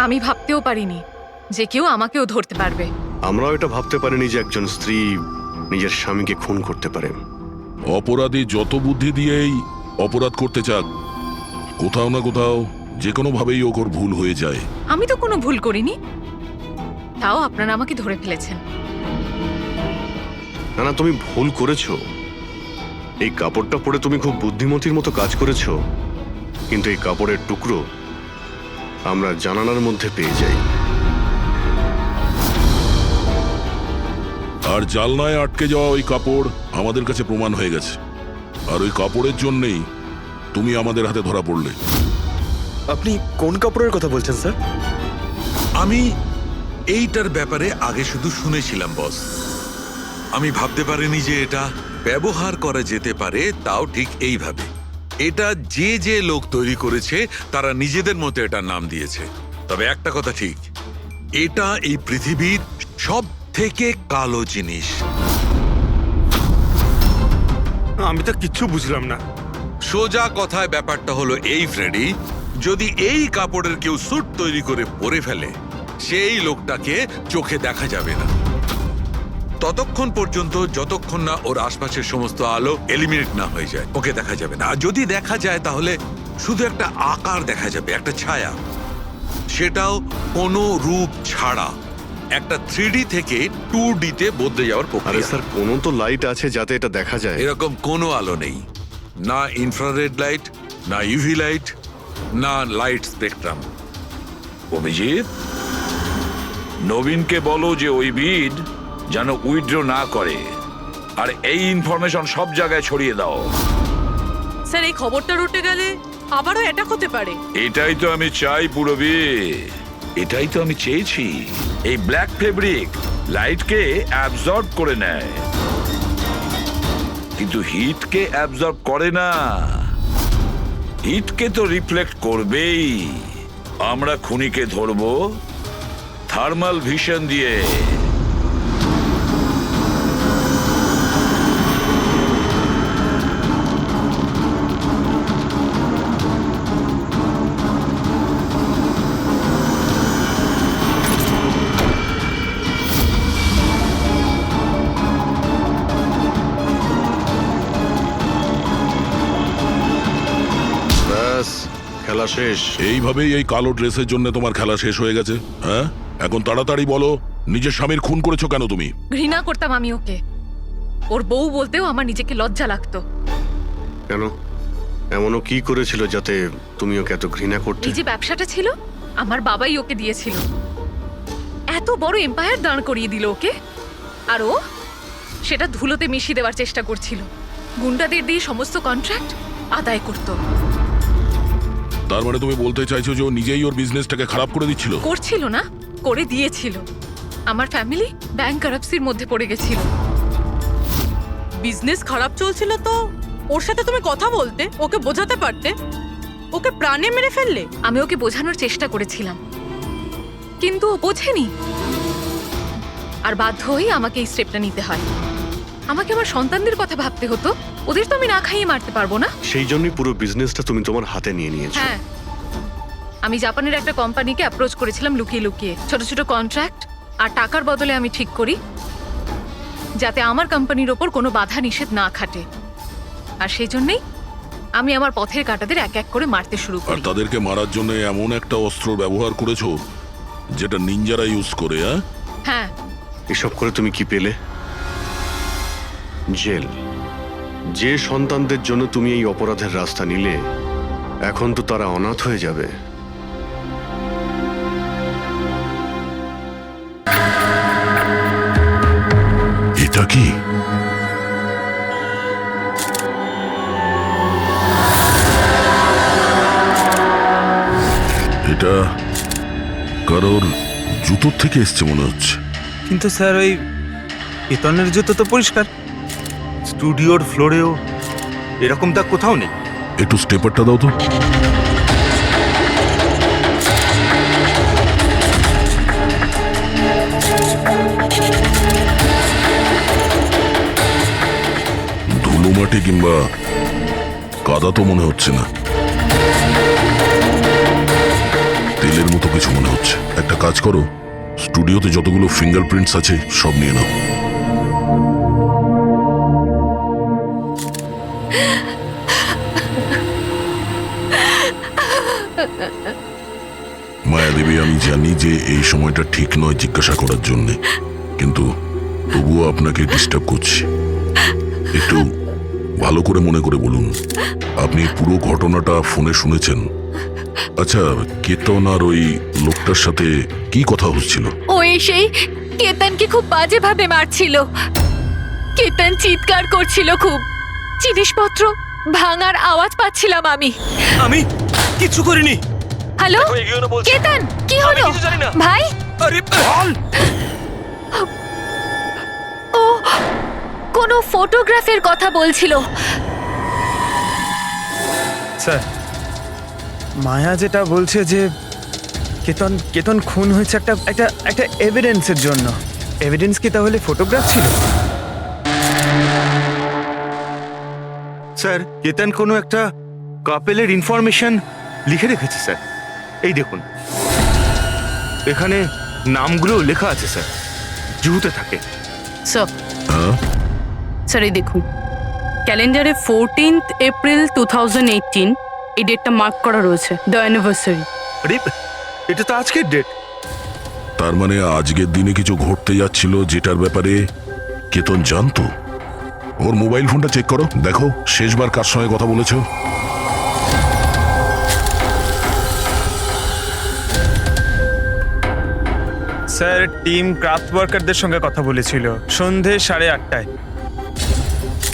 আমি ভাবতেও পারিনি যে কেউ আমাকেও ধরতে পারবে। আমরাও এটা ভাবতে পারিনি যে একজন স্ত্রী নিজের স্বামীকে খুন করতে পারে। অপরাধী যত বুদ্ধি দিয়েই অপরাধ করতে চাক, কোথাও না কোথাও যে কোনো ভাবেই ওর ভুল হয়ে যায়। আমি তো কোনো ভুল করিনি, তাও আপনারা আমাকে ধরে ফেলেছেন। না না, তুমি ভুল করেছো। এই কাপড়টা পরে তুমি খুব বুদ্ধিমতীর মতো কাজ করেছো, কিন্তু এই কাপড়ের টুকরো আমরা জানালার মধ্যে পেয়ে যাই। আর জালনায় আটকে যাওয়া ওই কাপড় আমাদের কাছে প্রমাণ হয়ে গেছে, আর ওই কাপড়ের জন্যেই তুমি আমাদের হাতে ধরা পড়লে। আপনি কোন কাপড়ের কথা বলছেন স্যার? আমি এইটার ব্যাপারে আগে শুধু শুনেছিলাম বস। আমি ভাবতে পারিনি যে এটা ব্যবহার করা যেতে পারে, তাও ঠিক এইভাবে। এটা যে যে লোক তৈরি করেছে তারা নিজেদের মতো এটার নাম দিয়েছে। তবে একটা কথা ঠিক, এটা এই পৃথিবীর সব থেকে কালো জিনিস। আমি তো কিচ্ছু বুঝলাম না। সোজা কথায় ব্যাপারটা হলো এই ফ্রেডি, যদি এই কাপড়ের কেউ স্যুট তৈরি করে পরে ফেলে সেই লোকটাকে চোখে দেখা যাবে না ততক্ষণ পর্যন্ত, যতক্ষণ না ওর আশপাশের সমস্ত আলো এলিমিনেট না হয়ে যায়। ওকে দেখা যাবে না। আর যদি দেখা যায় তাহলে শুধু একটা আকার দেখা যাবে, একটা ছায়া, সেটাও কোনো রূপ ছাড়া। একটা 3D থেকে 2D তে বদলে যাওয়ার আরে প্রক্রিয়া। স্যার, কোনো তো লাইট আছে যাতে এটা দেখা যায়। এরকম কোনো আলো নেই, না ইনফ্রারেড লাইট, না ইউভি লাইট, না লাইট স্পেকট্রাম। অভিজিৎ, নবীনকে বলো যে ওই বিড যেন উইথড্র না করে, আর এই ইনফরমেশন সব জায়গায় ছড়িয়ে দাও। স্যার এই খবরটা রটে গেলে আবারও অ্যাটাক হতে পারে। এটাই তো আমি চাই পূরবী, এটাই তো আমি চেয়েছি। এই ব্ল্যাক ফেব্রিক লাইটকে অ্যাবজর্ব করে নেয়, কিন্তু হিটকে অ্যাবজর্ব করে না। হিটকে তো রিফ্লেক্ট করবেই। আমরা খুনিকে ধরবো থার্মাল ভিশন দিয়ে। ব্যাস, খেলা শেষ। এইভাবেই এই কালো ড্রেসের জন্য তোমার খেলা শেষ হয়ে গেছে? হ্যাঁ, এখন তাড়াতাড়ি বলো, নিজের স্বামীর খুন করেছো কেন তুমি? ঘৃণা করতাম আমি ওকে। ওর বউ বলতেও আমার নিজেকে লজ্জা লাগতো। কেন? এমনও কি করেছিল যাতে তুমি ওকে এত ঘৃণা করতে? এই যে ব্যবসাটা ছিল, আমার বাবাই ওকে দিয়েছিল। এত বড় এম্পায়ার দাঁড় করিয়ে দিল ওকে, আর ও সেটা ধুলোতে মিশিয়ে দেওয়ার চেষ্টা করছিল। গুন্ডাদের দিয়ে সমস্ত কন্ট্রাক্ট আদায় করত। তার মানে তুমি বলতে চাইছো যে ও নিজেই ওর বিজনেসটাকে খারাপ করে দিচ্ছিল? করছিল না, করে দিয়েছিল। আমার ফ্যামিলি ব্যাংকারাপসির মধ্যে পড়ে গেছিল। বিজনেস খারাপ চলছিল তো ওর সাথে তুমি কথা বলতে, ওকে বোঝাতে পারতে। ওকে প্রাণে মেরে ফেললে। আমি ওকে বোঝানোর চেষ্টা করেছিলাম, কিন্তু ও বোঝেনি। আর বাধ্য হয়ে আমাকে এই স্টেপটা নিতে হয়। আমাকে আমার সন্তানদের কথা ভাবতে হতো, ওদের তো আমি না খাইয়ে মারতে পারবো না। সেই জন্যই পুরো বিজনেসটা তুমি তোমার হাতে নিয়ে নিয়েছো। হ্যাঁ, আমি জাপানের একটা কোম্পানিকে অ্যাপ্রোচ করেছিলাম লুকিয়ে লুকিয়ে। ছোট ছোট কন্ট্রাক্ট আর টাকার বদলে আমি ঠিক করি যাতে আমার কোম্পানির ওপর কোনো বাধা নিষেধ না খাটে। আর সেই জন্যই আমি আমার পথের কাঁটাদের এক এক করে মারতে শুরু আর করি। তাদেরকে মারার জন্য এমন একটা অস্ত্র ব্যবহার করেছো যেটা নিনজারা ইউজ করে? হ্যাঁ। এসব করে তুমি কি পেলে? জেল। যে সন্তানদের জন্য তুমি এই অপরাধের রাস্তা নিলে, এখন তো তারা অনাথ হয়ে যাবে। এটা কি? এটা কারোর জুতোর থেকে এসছে মনে হচ্ছে। কিন্তু স্যার ওই কেতনের জুতো তো পরিষ্কার। স্টুডিওর ফ্লোরেও এরকম দাগ কোথাও নেই। একটু স্টেপারটা দাও তো। ধুলো মাটি কিংবা কাদা তো মনে হচ্ছে না, তেলের মতো কিছু মনে হচ্ছে। একটা কাজ করো, স্টুডিওতে যতগুলো ফিঙ্গারপ্রিন্টস আছে সব নিয়ে নাও। মায়াদেবী, আমি জানি যে এই সময়টা ঠিক নয় জিজ্ঞাসা করার জন্যে, কিন্তু তবুও আপনাকে ডিস্টার্ব করছি। একটু ভালো করে মনে করে বলুন, আপনি পুরো ঘটনাটা ফোনে শুনেছেন? আচ্ছা, কেতন আর ওই লোকটার সাথে কি কথা হচ্ছিল? ও এসেই কেতনকে খুব বাজেভাবে মারছিল। কেতন চিৎকার করছিল খুব। জিনিসপত্র ভাঙার আওয়াজ পাচ্ছিলাম আমি। আমি কিছু করিনি। হ্যালো কেতন, কি হলো ভাই? আরে বল। ও কোনো ফটোগ্রাফের কথা বলছিল। স্যার, মায়া যেটা বলছে যে কেতন খুন হয়েছে একটা একটা একটা এভিডেন্সের জন্য। এভিডেন্স কি তাহলে ফটোগ্রাফ ছিল? স্যার, কেতন কোনো একটা কাপেলের ইনফরমেশন লিখে রেখেছে স্যার, এই দেখুন এখানে নামগুলো লেখা আছে স্যার, জুহুতে থাকে। স্যার হ্যাঁ স্যার এই দেখুন, ক্যালেন্ডারে 14th এপ্রিল 2018 এই ডেটটা মার্ক করা রয়েছে, দ্য অ্যানিভার্সারি। আরে এটা তো আজকের ডেট। তার মানে আজকের দিনে কিছু ঘটতে যাচ্ছিল যেটার ব্যাপারে কেতন জানতো। ওর মোবাইল ফোনটা চেক করো, দেখো শেষবার কার সঙ্গে কথা বলেছো। স্যার টিম ক্রাফট ওয়ার্কারদের সঙ্গে কথা বলেছিল সন্ধে 8:30টায়।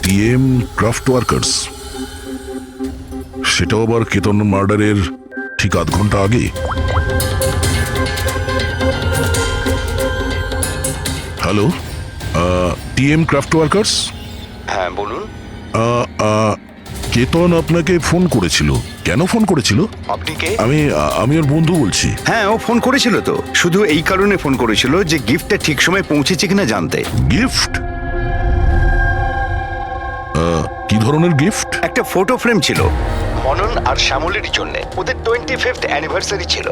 টিএম ক্রাফট ওয়ার্কার্স, সেটাও আবার কেতন মার্ডারের ঠিক আধ ঘন্টা আগে। Hello, TM craft workers. হ্যাঁ বলুন। কেতন আপনাকে ফোন করেছিল। কেন ফোন করেছিল? আপনি কে? আমি ওর বন্ধু বলছি। হ্যাঁ ও ফোন করেছিল তো, শুধু এই কারণে ফোন করেছিল যে গিফটটা ঠিক সময় পৌঁছেছে কিনা জানতে। গিফট? কি ধরনের গিফট? একটা ফটো ফ্রেম ছিল মনন আর শ্যামলের জন্য, ওদের 25th অ্যানিভার্সারি ছিল,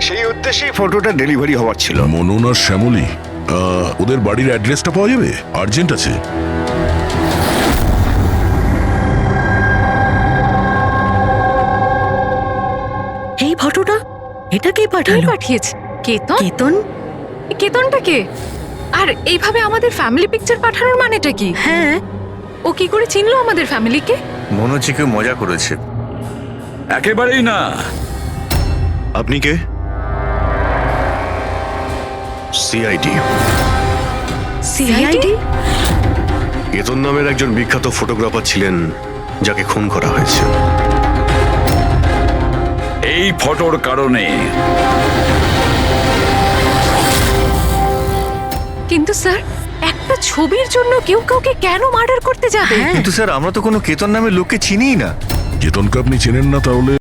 সেই উদ্দেশ্যেই ফটোটা ডেলিভারি হওয়ার ছিল। মনন আর শ্যামলী, ওদের বাড়ির অ্যাড্রেসটা পাওয়া যাবে? আর্জেন্ট আছে। এই ফটোটা এটা কে কে পাঠালো? পাঠিয়েছে? কেতন? কেতন? কেতনটা কে? আর এইভাবে আমাদের ফ্যামিলি পিকচার পাঠানোর মানেটা কি? হ্যাঁ, ও কি করে চিনলো আমাদের ফ্যামিলিকে? মনে হচ্ছে কেউ মজা করেছে। একেবারেই না। আপনি কে? সিআইডি। সিআইডি? কেতন নামের একজন বিখ্যাত ফটোগ্রাফার ছিলেন যাকে খুন করা হয়েছে। এই ফটোর কারণে। কিন্তু স্যার, একটা ছবির জন্য কেউ কাউকে কেন মার্ডার করতে যাবে? কিন্তু স্যার আমরা তো কোনো কেতন নামের লোককে চিনিই না। কেতনকে আপনি চেনেন না, তাহলে